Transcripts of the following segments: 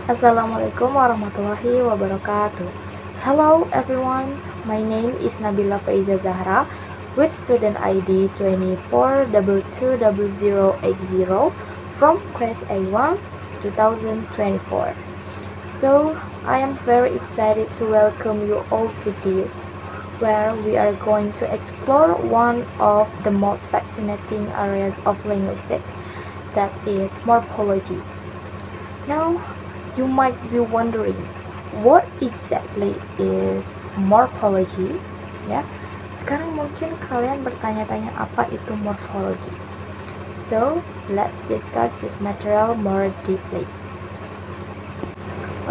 Assalamualaikum warahmatullahi wabarakatuh. Hello everyone, my name is Nabila Faiza Zahra with student ID 24220080 from class A1 2024. So, I am very excited to welcome you all to this, where we are going to explore one of the most fascinating areas of linguistics, that is morphology. Now, you might be wondering, what exactly is morphology? Ya, sekarang mungkin kalian bertanya-tanya apa itu morphology. So, let's discuss this material more deeply.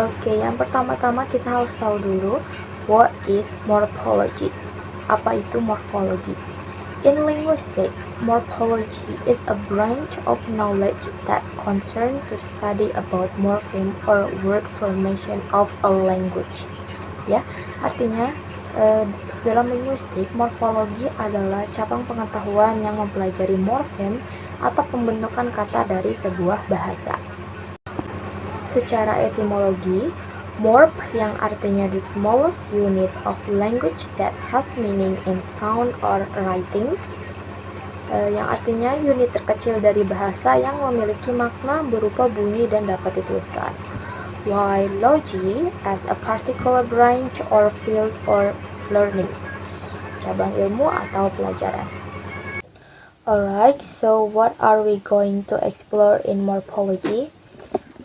Oke, yang pertama-tama kita harus tahu dulu what is morphology. Apa itu morphology? In linguistics, morphology is a branch of knowledge that concerns to study about morpheme or word formation of a language. Ya, artinya dalam linguistik, morfologi adalah cabang pengetahuan yang mempelajari morfem atau pembentukan kata dari sebuah bahasa. Secara etimologi, morph yang artinya the smallest unit of language that has meaning in sound or writing, yang artinya unit terkecil dari bahasa yang memiliki makna berupa bunyi dan dapat dituliskan. While logy as a particular branch or field or learning, cabang ilmu atau pelajaran. Alright, so what are we going to explore in morphology?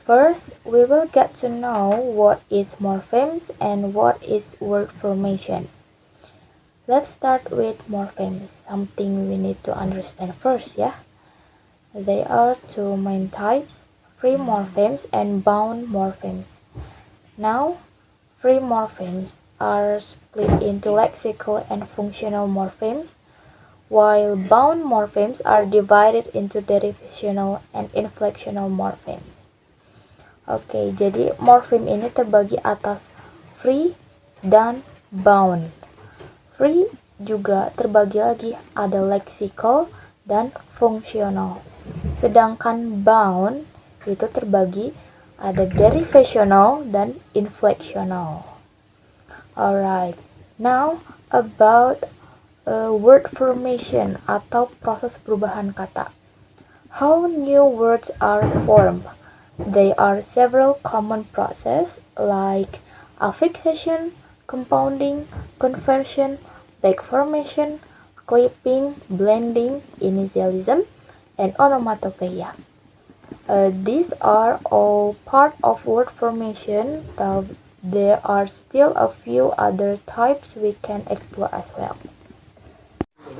First, we will get to know what is morphemes and what is word formation. Let's start with morphemes, something we need to understand first, yeah? There are two main types, free morphemes and bound morphemes. Now, free morphemes are split into lexical and functional morphemes, while bound morphemes are divided into derivational and inflectional morphemes. Oke, jadi morfem ini terbagi atas free dan bound. Free juga terbagi lagi ada lexical dan fungsional. Sedangkan bound itu terbagi ada derivational dan inflectional. Alright, now about word formation atau proses perubahan kata. How new words are formed? There are several common processes like affixation, compounding, conversion, backformation, clipping, blending, initialism, and onomatopoeia. These are all part of word formation, though there are still a few other types we can explore as well.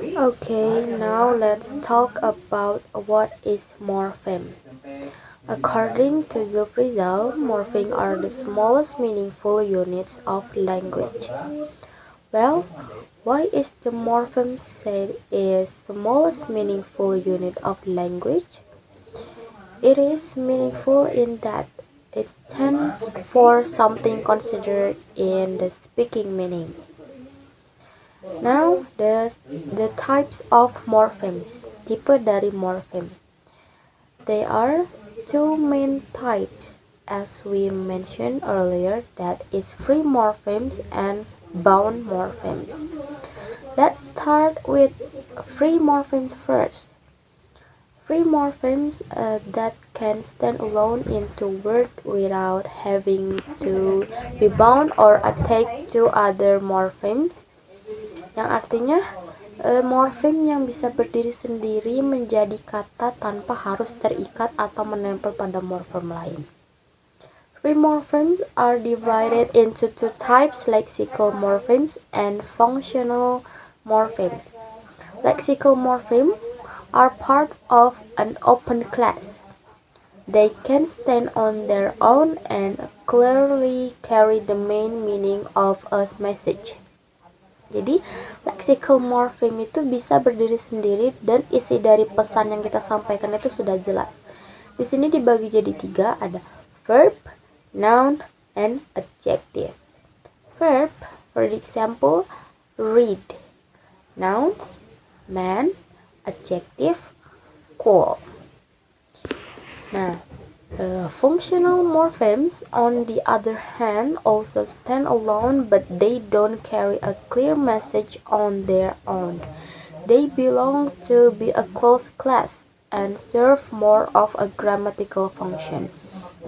Okay, now let's talk about what is morpheme. According to Zufrizal, morphemes are the smallest meaningful units of language. Well, why is the morpheme said is smallest meaningful unit of language? It is meaningful in that it stands for something considered in the speaking meaning. Now, the types of morphemes, tipe dari morpheme. There are two main types, as we mentioned earlier, that is free morphemes and bound morphemes. Let's start with free morphemes first. Free morphemes that can stand alone into word without having to be bound or attached to other morphemes, yang artinya morfem yang bisa berdiri sendiri menjadi kata tanpa harus terikat atau menempel pada morfem lain. Free morphemes are divided into two types, lexical morphemes and functional morphemes. Lexical morphemes are part of an open class. They can stand on their own and clearly carry the main meaning of a message. Jadi, lexical morpheme itu bisa berdiri sendiri dan isi dari pesan yang kita sampaikan itu sudah jelas. Di sini dibagi jadi tiga, ada verb, noun, and adjective. Verb, for example, read. Nouns, man, adjective, cool. Nah, Functional morphemes, on the other hand, also stand alone, but they don't carry a clear message on their own. They belong to be a closed class and serve more of a grammatical function.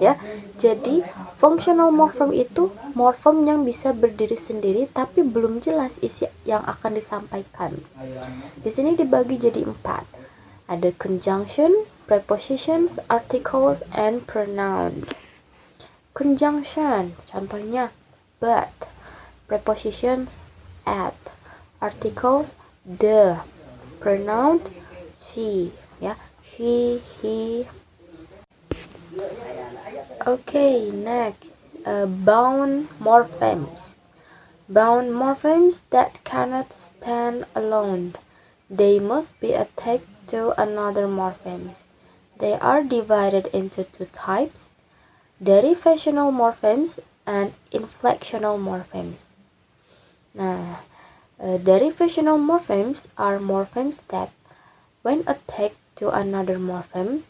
Ya, jadi functional morphem itu morfem yang bisa berdiri sendiri tapi belum jelas isi yang akan disampaikan. Di sini dibagi jadi 4. Ada conjunction, prepositions, articles, and pronoun. Conjunction, contohnya but, prepositions at, articles the, pronoun she, ya, she, he. Okay, next, bound morphemes. Bound morphemes that cannot stand alone. They must be attached to another morphemes. They are divided into 2 types: derivational morphemes and inflectional morphemes. Nah, derivational morphemes are morphemes that, when attached to another morpheme,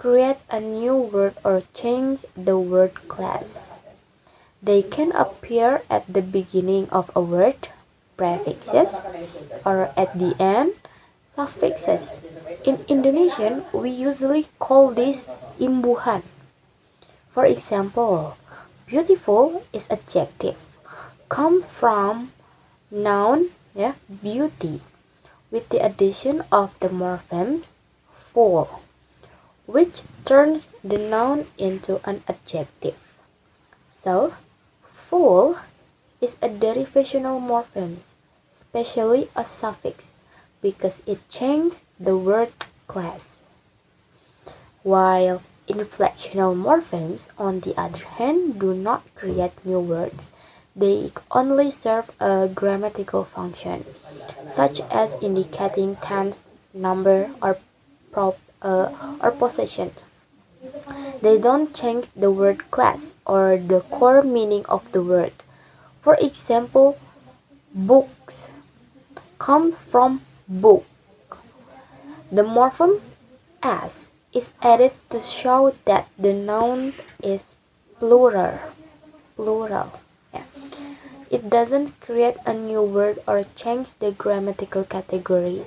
create a new word or change the word class. They can appear at the beginning of a word, prefixes, or at the end, suffixes. In Indonesian, we usually call this imbuhan. For example, beautiful is adjective, comes from noun, ya, beauty, with the addition of the morphemes full, which turns the noun into an adjective. So, full is a derivational morphem, especially a suffix, because it changes the word class. While inflectional morphemes, on the other hand, do not create new words. They only serve a grammatical function, such as indicating tense, number, or possession. They don't change the word class or the core meaning of the word. For example, books comes from book. The morphem as is added to show that the noun is plural. Yeah. It doesn't create a new word or change the grammatical category.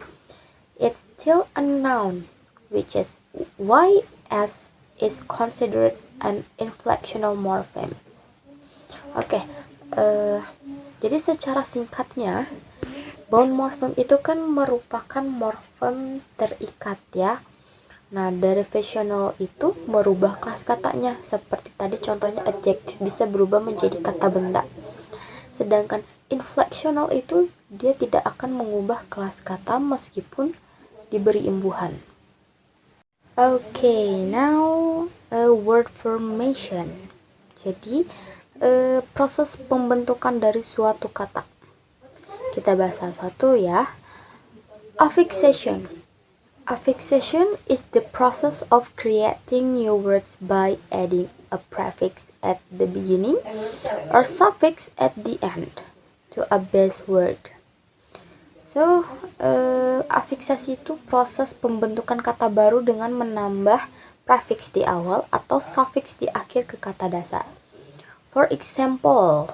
It's still a noun, which is why as is considered an inflectional morphem. Oke, jadi secara singkatnya, bound morphem itu kan merupakan morfem terikat ya. Nah, derivational itu merubah kelas katanya, seperti tadi contohnya adjective bisa berubah menjadi kata benda. Sedangkan inflectional itu dia tidak akan mengubah kelas kata meskipun diberi imbuhan. Okay, now word formation. Jadi proses pembentukan dari suatu kata. Kita bahas satu ya. Affixation. Affixation is the process of creating new words by adding a prefix at the beginning or suffix at the end to a base word. So, afiksasi itu proses pembentukan kata baru dengan menambah prefix di awal atau suffix di akhir ke kata dasar. For example,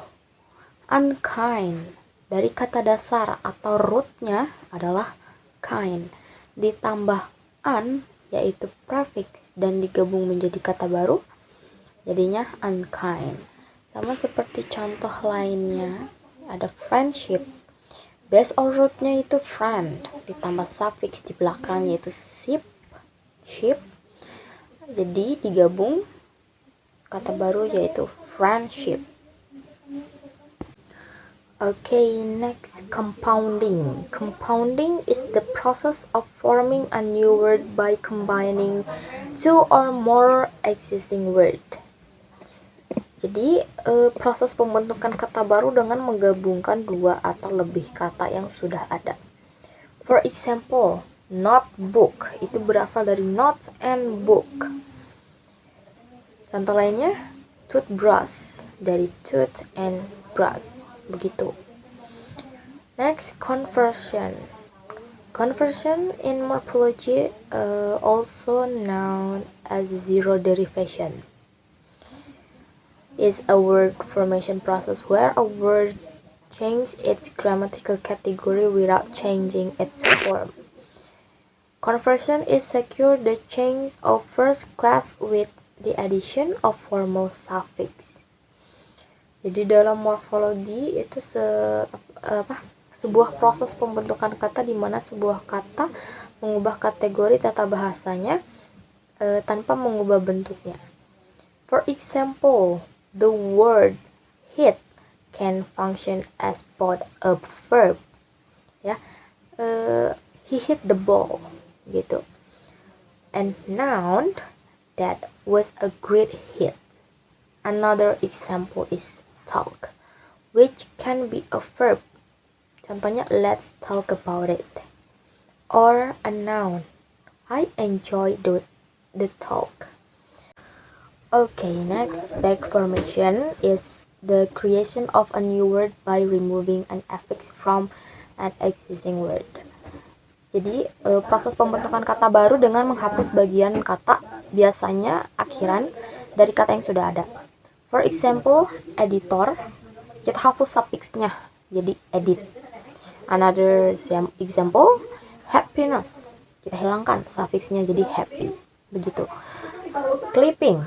unkind dari kata dasar atau rootnya adalah kind, ditambah un yaitu prefix dan digabung menjadi kata baru jadinya unkind. Sama seperti contoh lainnya ada friendship, base or rootnya itu friend ditambah suffix di belakang yaitu ship, jadi digabung kata baru yaitu friendship. Okay, next, compounding. Compounding is the process of forming a new word by combining two or more existing words. Jadi, proses pembentukan kata baru dengan menggabungkan dua atau lebih kata yang sudah ada. For example, notebook itu berasal dari note and book. Contoh lainnya, toothbrush dari tooth and brush. Begitu. Next, conversion in morphology, also known as zero derivation. Is a word formation process where a word changes its grammatical category without changing its form. Conversion is secure the change of first class with the addition of formal suffix. Jadi dalam morfologi itu sebuah proses pembentukan kata di mana sebuah kata mengubah kategori tata bahasanya tanpa mengubah bentuknya. For example, the word hit can function as both a verb, ya, he hit the ball, gitu, and noun that was a great hit. Another example is talk, which can be a verb. Contohnya, let's talk about it. Or a noun, I enjoy the talk. Okay, next, back formation is the creation of a new word by removing an affix from an existing word. Jadi, proses pembentukan kata baru dengan menghapus bagian kata, biasanya akhiran, dari kata yang sudah ada. For example, editor, kita hapus suffixnya, jadi edit. Another example, happiness, kita hilangkan suffixnya jadi happy. Begitu. Clipping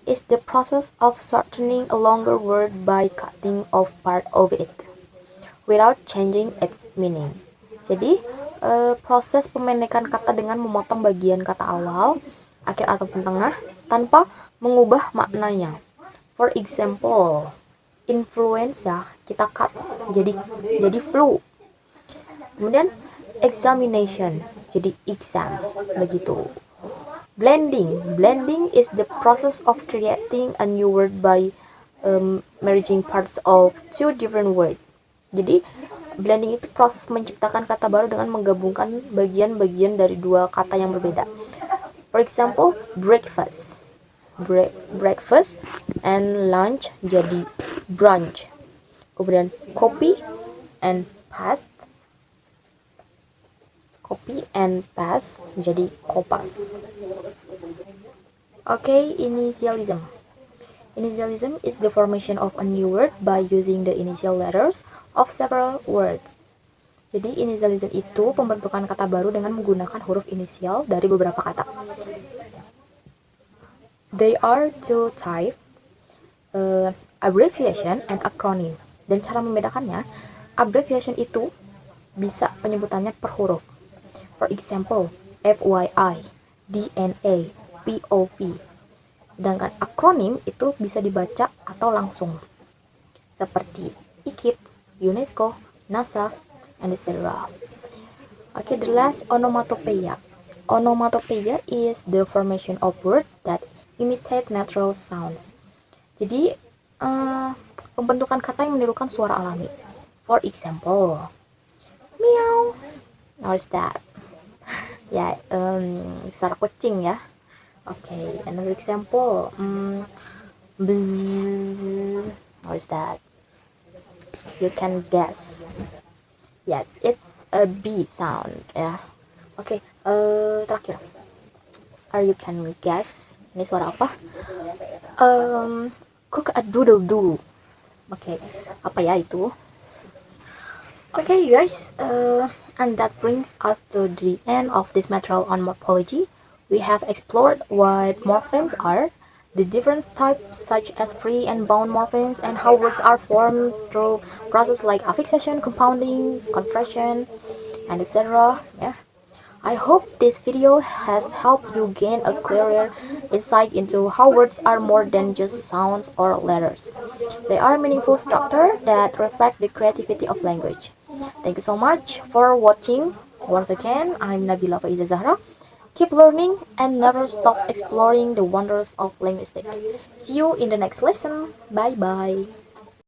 is the process of shortening a longer word by cutting off part of it without changing its meaning. Jadi, proses pemendekan kata dengan memotong bagian kata awal, akhir ataupun tengah tanpa mengubah maknanya. For example, influenza kita cut jadi flu. Kemudian examination jadi exam, begitu. Blending is the process of creating a new word by merging parts of two different words. Jadi blending itu proses menciptakan kata baru dengan menggabungkan bagian-bagian dari dua kata yang berbeda. For example, breakfast and lunch jadi brunch. Kemudian copy and paste jadi kopas. Okay, initialism is the formation of a new word by using the initial letters of several words. Jadi initialism itu pembentukan kata baru dengan menggunakan huruf inisial dari beberapa kata. They are two types, abbreviation and acronym. Dan cara membedakannya, abbreviation itu bisa penyebutannya per huruf. For example, FYI, DNA, POP. Sedangkan akronim itu bisa dibaca atau langsung. Seperti IKIP, UNESCO, NASA, and etc. Okay, the last, onomatopoeia. Onomatopoeia is the formation of words that imitate natural sounds. Jadi, pembentukan kata yang menirukan suara alami. For example, meow. How's that? Ya, suara kucing ya. Okay, another example, bzz. How's that? You can guess. Yes, it's a B sound ya. Okay, terakhir. You can guess. Ini suara apa? Cook a doodle doo. Okay, apa ya itu? Okay guys, and that brings us to the end of this material on morphology. We have explored what morphemes are, the different types such as free and bound morphemes, and how words are formed through processes like affixation, compounding, compression, and etc. Yeah. I hope this video has helped you gain a clearer insight into how words are more than just sounds or letters. They are a meaningful structure that reflect the creativity of language. Thank you so much for watching. Once again, I'm Nabila Faiza Zahra. Keep learning and never stop exploring the wonders of linguistics. See you in the next lesson. Bye bye.